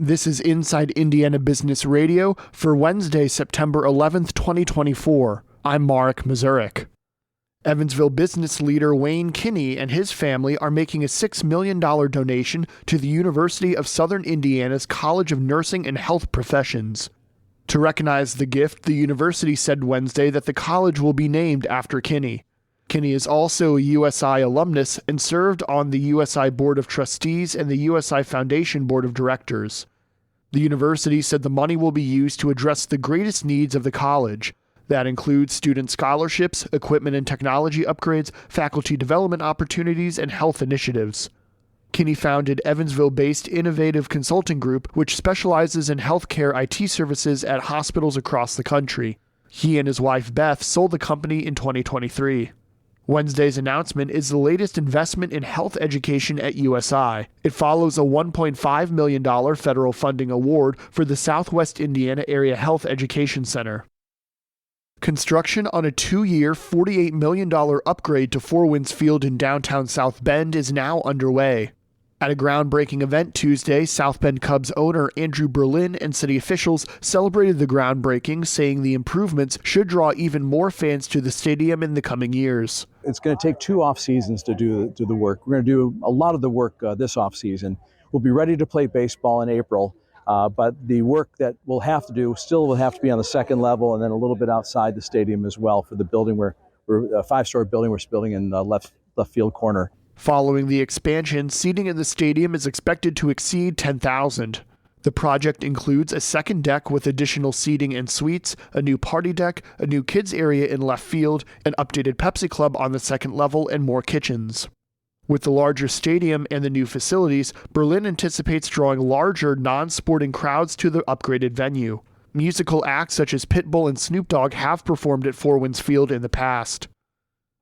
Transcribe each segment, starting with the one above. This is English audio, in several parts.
This is Inside Indiana Business Radio for Wednesday, September 11th, 2024. I'm Mark Mazurek. Evansville business leader Wayne Kinney and his family are making a $6 million donation to the University of Southern Indiana's College of Nursing and Health Professions. To recognize the gift, the university said Wednesday that the college will be named after Kinney. Kinney is also a USI alumnus and served on the USI Board of Trustees and the USI Foundation Board of Directors. The university said the money will be used to address the greatest needs of the college. That includes student scholarships, equipment and technology upgrades, faculty development opportunities, and health initiatives. Kinney founded Evansville-based Innovative Consulting Group, which specializes in healthcare IT services at hospitals across the country. He and his wife Beth sold the company in 2023. Wednesday's announcement is the latest investment in health education at USI. It follows a $1.5 million federal funding award for the Southwest Indiana Area Health Education Center. Construction on a 2-year, $48 million upgrade to Four Winds Field in downtown South Bend is now underway. At a groundbreaking event Tuesday, South Bend Cubs owner Andrew Berlin and city officials celebrated the groundbreaking, saying the improvements should draw even more fans to the stadium in the coming years. It's going to take 2 off seasons to do the work. We're going to do a lot of the work this off season. We'll be ready to play baseball in April, but the work that we'll have to do still will have to be on the second level and then a little bit outside the stadium as well for the building. We're a 5-story building we're building in the left field corner. Following the expansion, seating in the stadium is expected to exceed 10,000. The project includes a second deck with additional seating and suites, a new party deck, a new kids area in left field, an updated Pepsi Club on the second level, and more kitchens. With the larger stadium and the new facilities, Berlin anticipates drawing larger, non-sporting crowds to the upgraded venue. Musical acts such as Pitbull and Snoop Dogg have performed at Four Winds Field in the past.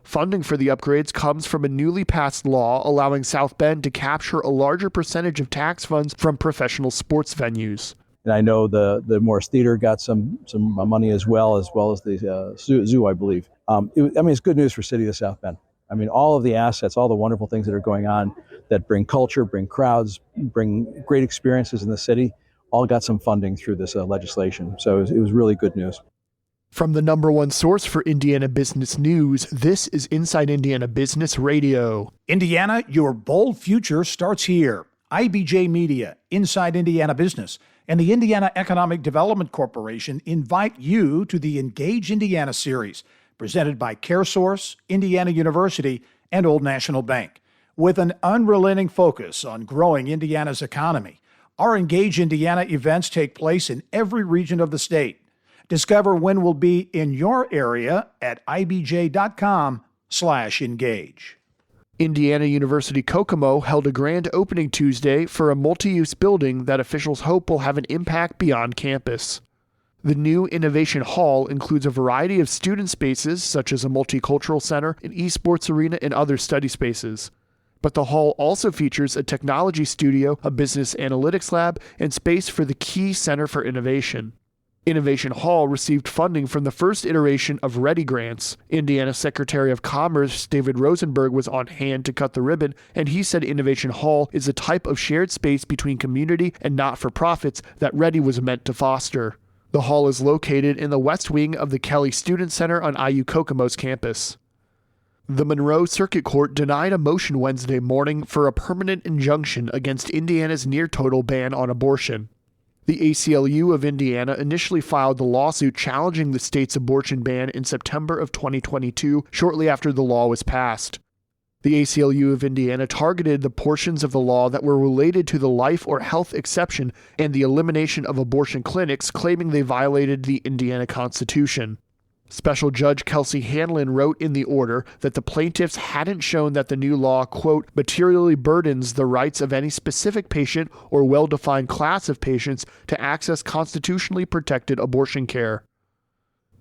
Funding for the upgrades comes from a newly passed law allowing South Bend to capture a larger percentage of tax funds from professional sports venues. And I know the Morris Theater got some money as well as the zoo, I believe. It's good news for City of South Bend. I mean, all of the assets, all the wonderful things that are going on that bring culture, bring crowds, bring great experiences in the city, all got some funding through this legislation. So it was really good news. From the #1 source for Indiana business news, this is Inside Indiana Business Radio. Indiana, your bold future starts here. IBJ Media, Inside Indiana Business, and the Indiana Economic Development Corporation invite you to the Engage Indiana series, presented by CareSource, Indiana University, and Old National Bank. With an unrelenting focus on growing Indiana's economy, our Engage Indiana events take place in every region of the state. Discover when we'll be in your area at ibj.com/engage. Indiana University Kokomo held a grand opening Tuesday for a multi-use building that officials hope will have an impact beyond campus. The new Innovation Hall includes a variety of student spaces such as a multicultural center, an esports arena, and other study spaces. But the hall also features a technology studio, a business analytics lab, and space for the Key Center for Innovation. Innovation Hall received funding from the first iteration of READY grants. Indiana Secretary of Commerce David Rosenberg was on hand to cut the ribbon, and he said Innovation Hall is a type of shared space between community and not-for-profits that READY was meant to foster. The hall is located in the west wing of the Kelly Student Center on IU Kokomo's campus. The Monroe Circuit Court denied a motion Wednesday morning for a permanent injunction against Indiana's near-total ban on abortion. The ACLU of Indiana initially filed the lawsuit challenging the state's abortion ban in September of 2022, shortly after the law was passed. The ACLU of Indiana targeted the portions of the law that were related to the life or health exception and the elimination of abortion clinics, claiming they violated the Indiana Constitution. Special Judge Kelsey Hanlon wrote in the order that the plaintiffs hadn't shown that the new law, quote, materially burdens the rights of any specific patient or well-defined class of patients to access constitutionally protected abortion care.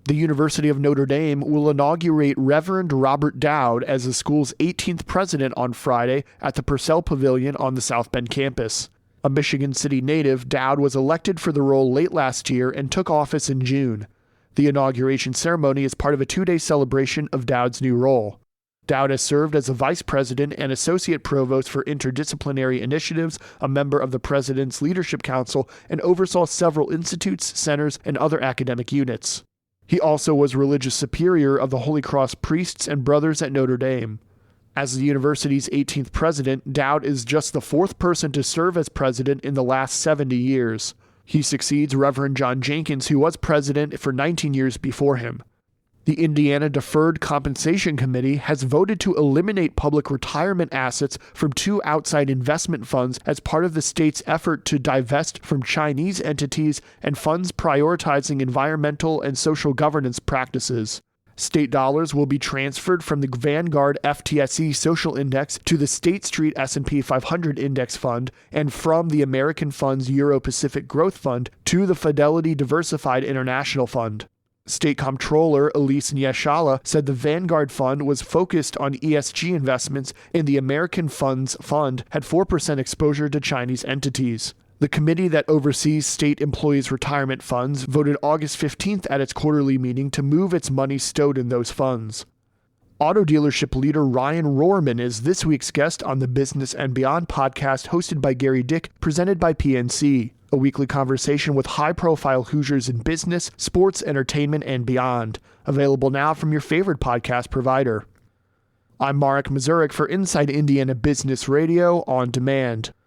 The University of Notre Dame will inaugurate Reverend Robert Dowd as the school's 18th president on Friday at the Purcell Pavilion on the South Bend campus. A Michigan City native, Dowd was elected for the role late last year and took office in June. The inauguration ceremony is part of a 2-day celebration of Dowd's new role. Dowd has served as a vice president and associate provost for interdisciplinary initiatives, a member of the President's Leadership Council, and oversaw several institutes, centers, and other academic units. He also was religious superior of the Holy Cross Priests and Brothers at Notre Dame. As the university's 18th president, Dowd is just the fourth person to serve as president in the last 70 years. He succeeds Reverend John Jenkins, who was president for 19 years before him. The Indiana Deferred Compensation Committee has voted to eliminate public retirement assets from two outside investment funds as part of the state's effort to divest from Chinese entities and funds prioritizing environmental and social governance practices. State dollars will be transferred from the Vanguard FTSE Social Index to the State Street S&P 500 Index Fund and from the American Funds Euro-Pacific Growth Fund to the Fidelity Diversified International Fund. State Comptroller Elise Nyeshala said the Vanguard Fund was focused on ESG investments and the American Funds Fund had 4% exposure to Chinese entities. The committee that oversees state employees' retirement funds voted August 15th at its quarterly meeting to move its money stowed in those funds. Auto dealership leader Ryan Rohrman is this week's guest on the Business and Beyond podcast hosted by Gary Dick, presented by PNC. A weekly conversation with high-profile Hoosiers in business, sports, entertainment, and beyond. Available now from your favorite podcast provider. I'm Marek Mazurek for Inside Indiana Business Radio on Demand.